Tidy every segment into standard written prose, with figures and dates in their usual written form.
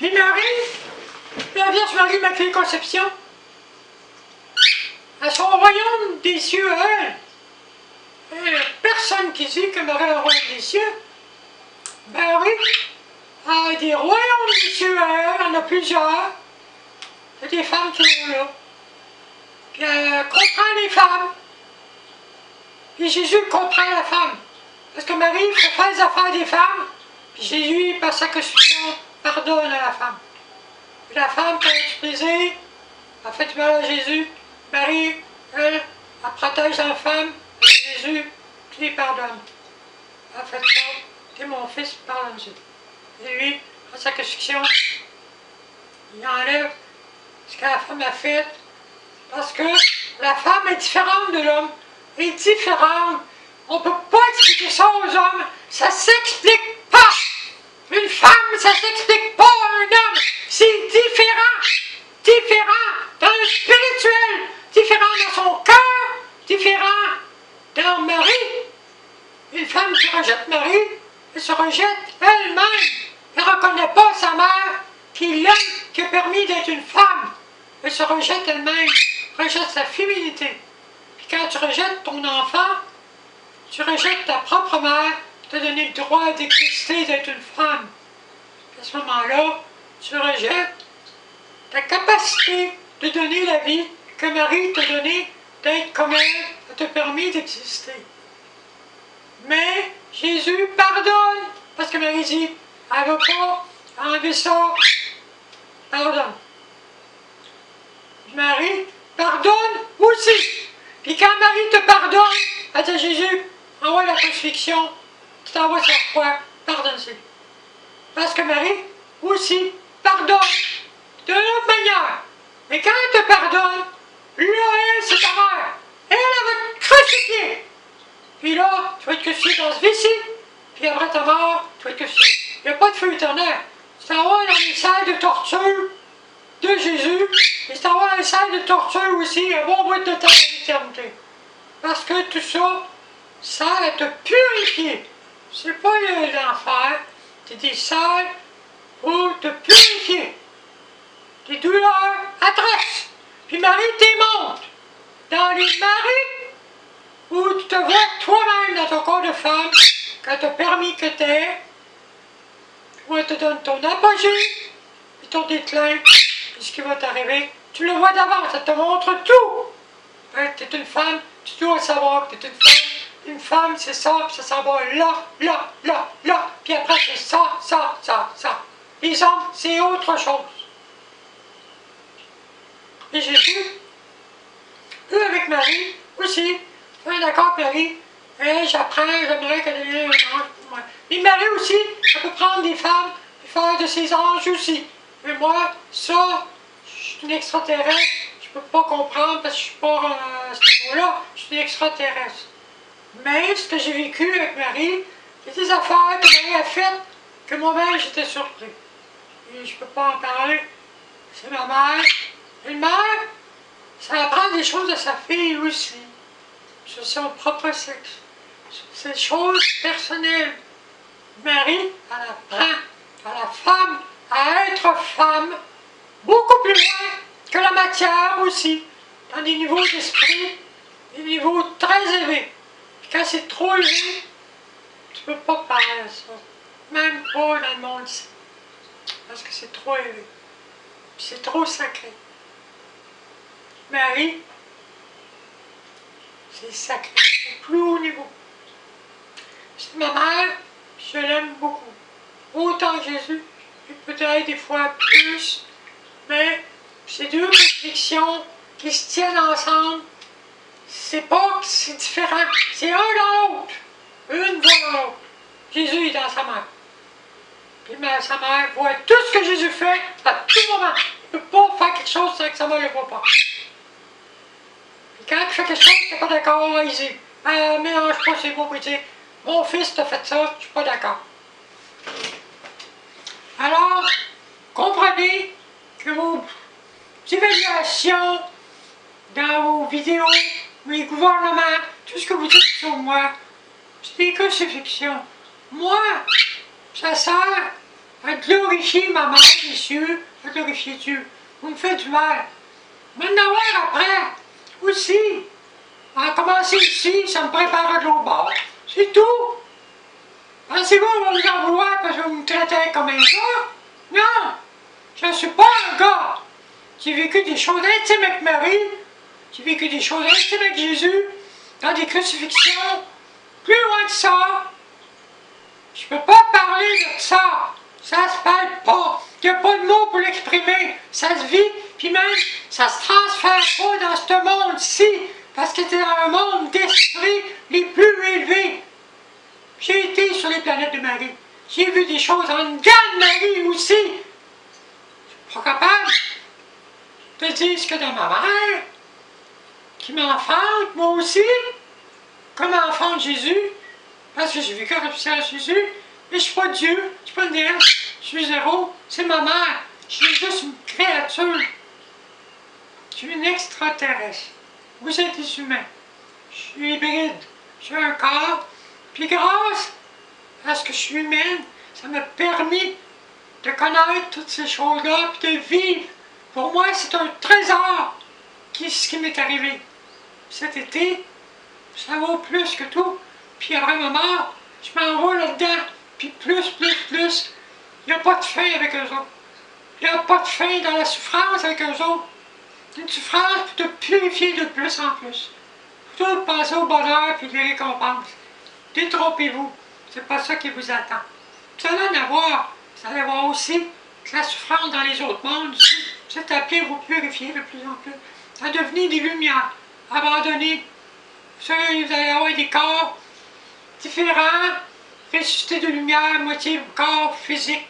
Puis Marie, la Vierge Marie Immaculée Conception, à son royaume des cieux, elle, il n'y a personne qui dit que Marie a un royaume des cieux. Marie a des royaumes des cieux, elle en a plusieurs. Il y a des femmes qui sont là. Puis elle comprend les femmes. Puis Jésus comprend la femme. Parce que Marie fait faire les affaires des femmes. Puis Jésus, par sa crucifixion, pardonne à la femme. Puis la femme, quand elle a du plaisir, a fait du mal à Jésus. Marie, elle protège la femme. Et Jésus, tu lui pardonnes. Elle fait ça. T'es mon fils, pardonne-lui. Et lui, par sa crucifixion, il enlève ce que la femme a fait. Parce que la femme est différente de l'homme. Elle est différente. On ne peut pas expliquer ça aux hommes. Ça ne s'explique pas. Une femme, ça ne s'explique pas à un homme. C'est différent. Différent dans le spirituel. Différent dans son cœur. Différent dans Marie. Une femme qui rejette Marie, elle se rejette elle-même. Elle ne reconnaît pas sa mère qui l'aime, qui a permis d'être une femme. Elle se rejette elle-même. Rejette sa féminité. Puis quand tu rejettes ton enfant, tu rejettes ta propre mère, te donner le droit d'exister, d'être une femme. À ce moment-là, tu rejettes ta capacité de donner la vie que Marie t'a donnée, d'être comme elle t'a permis d'exister. Mais Jésus pardonne, parce que Marie dit, elle ne veut pas enlever ça, pardonne. Marie pardonne aussi. Puis quand Marie te pardonne, elle dit à Jésus, envoie la crucifixion, tu t'envoies sur la croix, pardonne-lui. Parce que Marie aussi pardonne de l'autre manière. Mais quand elle te pardonne, là, elle, c'est ta mère. Elle va te crucifier. Puis là, tu vas être crucifié dans ce vie-ci. Puis après ta mort, tu vas être crucifié. Il n'y a pas de feu éternel. Tu t'en vas dans les salles de torture de Jésus. Et tu t'en vas dans les salles de torture aussi, un bon bout de temps dans l'éternité. Parce que tout ça, ça va te purifier. C'est pas l'enfer. C'est des salles pour te purifier. Des douleurs atroces. Puis Marie t'émonte dans les maris où tu te vois toi-même dans ton corps de femme, quand tu as permis que tu aies, où elle te donne ton apogée et ton déclin, et ce qui va t'arriver. Tu le vois d'avance, ça te montre tout. Tu es une femme, tu dois savoir que tu es une femme. Une femme, c'est ça, puis ça s'en va là, là, là, là. Puis après, c'est ça, ça, ça, ça. Les hommes, c'est autre chose. Et Jésus, eux avec Marie, aussi, d'accord, Marie, j'apprends, j'aimerais qu'elle ait un ange pour moi. Mais Marie aussi, elle peut prendre des femmes et faire de ses anges aussi. Mais moi, ça, je suis une extraterrestre, je peux pas comprendre parce que je suis pas à ce niveau-là, je suis une extraterrestre. Mais ce que j'ai vécu avec Marie, c'est des affaires que Marie a faites que moi-même j'étais surpris. Et je peux pas en parler. C'est ma mère. Une mère, ça apprend des choses de sa fille aussi. Sur son propre sexe. Sur ces choses personnelles. Marie, elle apprend à la femme à être femme beaucoup plus loin que la matière aussi. Dans des niveaux d'esprit, des niveaux très élevés. Quand c'est trop élevé, tu peux pas parler à ça. Même pas dans le monde ici. Parce que c'est trop élevé. Puis c'est trop sacré. Marie, c'est sacré. C'est plus haut niveau. C'est ma mère, je l'aime beaucoup. Autant que Jésus, et peut-être des fois plus. Mais ces deux réflexions qui se tiennent ensemble, c'est pas que c'est différent, c'est un dans l'autre. Une voit dans l'autre. Jésus est dans sa mère. Puis sa mère voit tout ce que Jésus fait à tout moment. Il ne peut pas faire quelque chose sans que sa mère ne le voit pas. Puis quand il fait quelque chose, tu n'es pas d'accord, il dit, mélange pas ces mots, il dit, mon fils t'a fait ça, je suis pas d'accord. Alors, comprenez que vos évaluations dans vos vidéos, mes gouvernements, tout ce que vous dites sur moi, c'est des crucifixions. Moi, ça sert à glorifier ma mère des cieux, à glorifier Dieu. Vous me faites du mal. Maintenant, après, aussi, à commencer ici, ça me prépare de l'autre bord. C'est tout. Pensez-vous qu'on va vous en vouloir parce que vous me traitez comme un gars? Non, je ne suis pas un gars. J'ai vécu des choses intimes avec Marie, j'ai vécu des choses intimes avec Jésus, dans des crucifixions, plus loin que ça. Je peux pas parler de ça. Ça se parle pas. Il n'y a pas de mots pour l'exprimer. Ça se vit, puis même, ça se transfère pas dans ce monde-ci, parce que c'est dans un monde d'esprit les plus élevés. J'ai été sur les planètes de Marie. J'ai vu des choses en dedans de Marie aussi. Je suis pas capable de dire ce que dans ma mère, qui m'enfante, moi aussi, comme enfante Jésus, parce que j'ai vécu la puissance de Jésus, mais je suis pas Dieu, je suis pas une déesse, je suis zéro, c'est ma mère, je suis juste une créature, je suis une extraterrestre, vous êtes des humains, je suis hybride, j'ai un corps, puis grâce à ce que je suis humaine, ça m'a permis de connaître toutes ces choses-là, puis de vivre. Pour moi, c'est un trésor ce qui m'est arrivé cet été, ça vaut plus que tout. Puis après ma mort, je m'en vais là-dedans. Puis plus. Il n'y a pas de fin avec eux autres. Il n'y a pas de fin dans la souffrance avec eux autres. Une souffrance pour te purifier de plus en plus. Pour tout penser au bonheur puis les récompenses. Détrompez-vous. C'est pas ça qui vous attend. Vous allez en avoir. Vous allez voir aussi que la souffrance dans les autres mondes, c'est appelé à vous purifier de plus en plus. À devenir des lumières. Abandonner. Vous allez avoir des corps différents, ressuscités de lumière, moitié corps physique.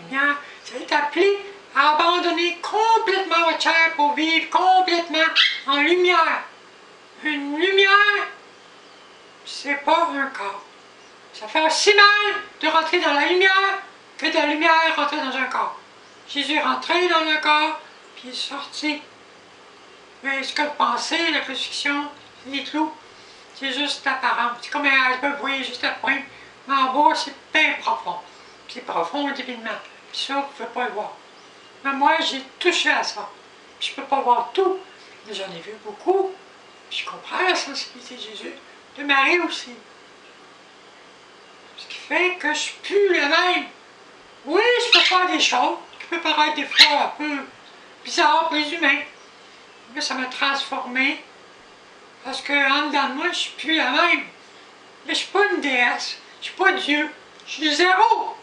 Eh bien, ça est appelé à abandonner complètement votre chair pour vivre complètement en lumière. Une lumière, c'est pas un corps. Ça fait aussi mal de rentrer dans la lumière que de la lumière rentrer dans un corps. Jésus est rentré dans un corps, puis il est sorti. Mais ce que vous pensez, la crucifixion, les clous, c'est juste apparent. C'est comme un iceberg, vous voyez juste la pointe. Mais en bas, c'est bien profond. C'est profond divinement. Puis ça, vous ne pouvez pas le voir. Mais moi, j'ai touché à ça. Puis je ne peux pas voir tout, mais j'en ai vu beaucoup. Puis je comprends la sensibilité de Jésus, de Marie aussi. Ce qui fait que je ne suis plus le même. Oui, je peux faire des choses qui peuvent paraître des fois un peu bizarres pour les humains. Mais ça m'a transformé. Parce qu'en dedans de moi, je ne suis plus la même. Mais je ne suis pas une déesse. Je ne suis pas Dieu. Je suis zéro.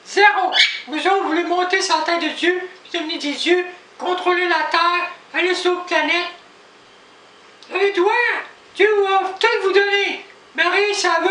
Zéro. Vous autres, vous voulez monter sur la tête de Dieu, puis devenir des dieux, contrôler la terre, aller sur d'autres planètes. Vous avez droit. Dieu va tout vous donner. Marie, ça veut.